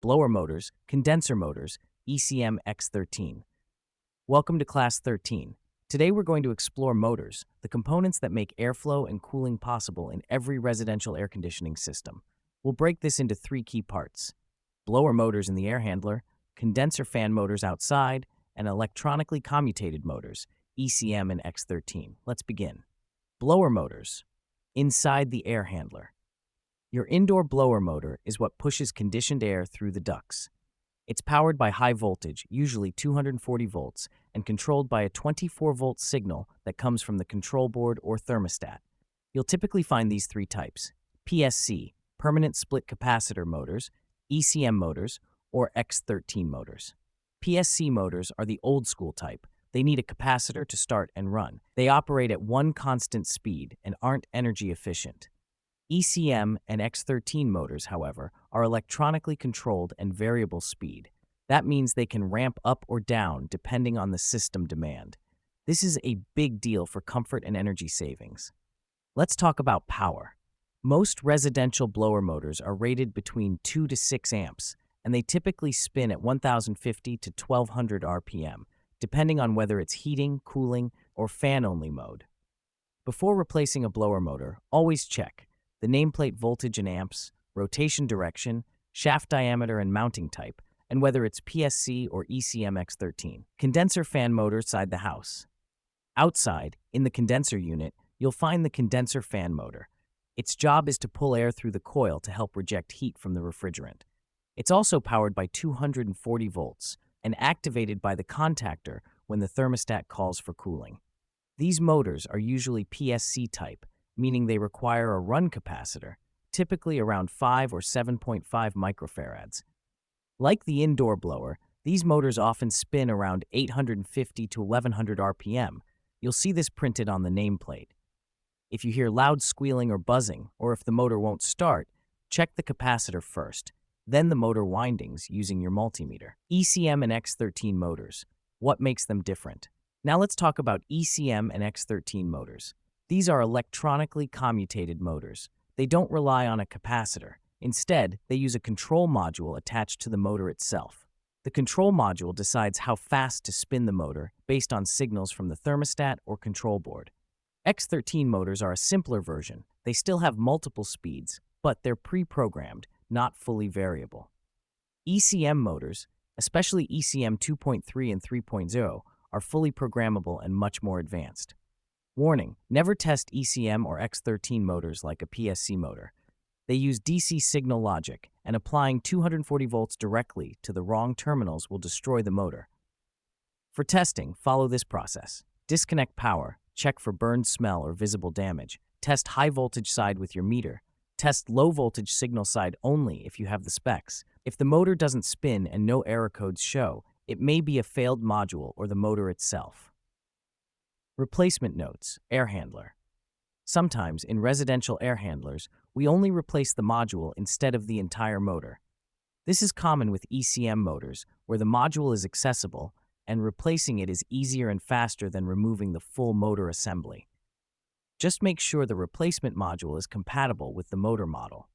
blower motors, condenser motors, ECM X13. Welcome to Class 13. Today we're going to explore motors, the components that make airflow and cooling possible in every residential air conditioning system. We'll break this into three key parts: blower motors in the air handler, condenser fan motors outside, and electronically commutated motors, ECM and X13. Let's begin. Blower motors. Inside the air handler. Your indoor blower motor is what pushes conditioned air through the ducts. It's powered by high voltage, usually 240 volts, and controlled by a 24-volt signal that comes from the control board or thermostat. You'll typically find these three types: PSC, permanent split capacitor motors, ECM motors, or X13 motors. PSC motors are the old-school type. They need a capacitor to start and run. They operate at one constant speed and aren't energy efficient. ECM and X13 motors, however, are electronically controlled and variable speed. That means they can ramp up or down depending on the system demand. This is a big deal for comfort and energy savings. Let's talk about power. Most residential blower motors are rated between 2 to 6 amps, and they typically spin at 1050 to 1200 RPM, depending on whether it's heating, cooling, or fan-only mode. Before replacing a blower motor, always check the nameplate voltage in amps, rotation direction, shaft diameter and mounting type, and whether it's PSC or ECM X13. Condenser fan motor side the house. Outside, in the condenser unit, you'll find the condenser fan motor. Its job is to pull air through the coil to help reject heat from the refrigerant. It's also powered by 240 volts and activated by the contactor when the thermostat calls for cooling. These motors are usually PSC type, meaning they require a run capacitor, typically around 5 or 7.5 microfarads. Like the indoor blower, these motors often spin around 850 to 1100 RPM. You'll see this printed on the nameplate. If you hear loud squealing or buzzing, or if the motor won't start, check the capacitor first, then the motor windings using your multimeter. ECM and X13 motors. What makes them different? Now let's talk about ECM and X13 motors. These are electronically commutated motors. They don't rely on a capacitor. Instead, they use a control module attached to the motor itself. The control module decides how fast to spin the motor based on signals from the thermostat or control board. X13 motors are a simpler version. They still have multiple speeds, but they're pre-programmed, not fully variable. ECM motors, especially ECM 2.3 and 3.0, are fully programmable and much more advanced. Warning: never test ECM or X13 motors like a PSC motor. They use DC signal logic, and applying 240 volts directly to the wrong terminals will destroy the motor. For testing, follow this process. Disconnect power, check for burned smell or visible damage. Test high voltage side with your meter. Test low voltage signal side only if you have the specs. If the motor doesn't spin and no error codes show, it may be a failed module or the motor itself. Replacement notes: air handler. Sometimes, in residential air handlers, we only replace the module instead of the entire motor. This is common with ECM motors, where the module is accessible, and replacing it is easier and faster than removing the full motor assembly. Just make sure the replacement module is compatible with the motor model.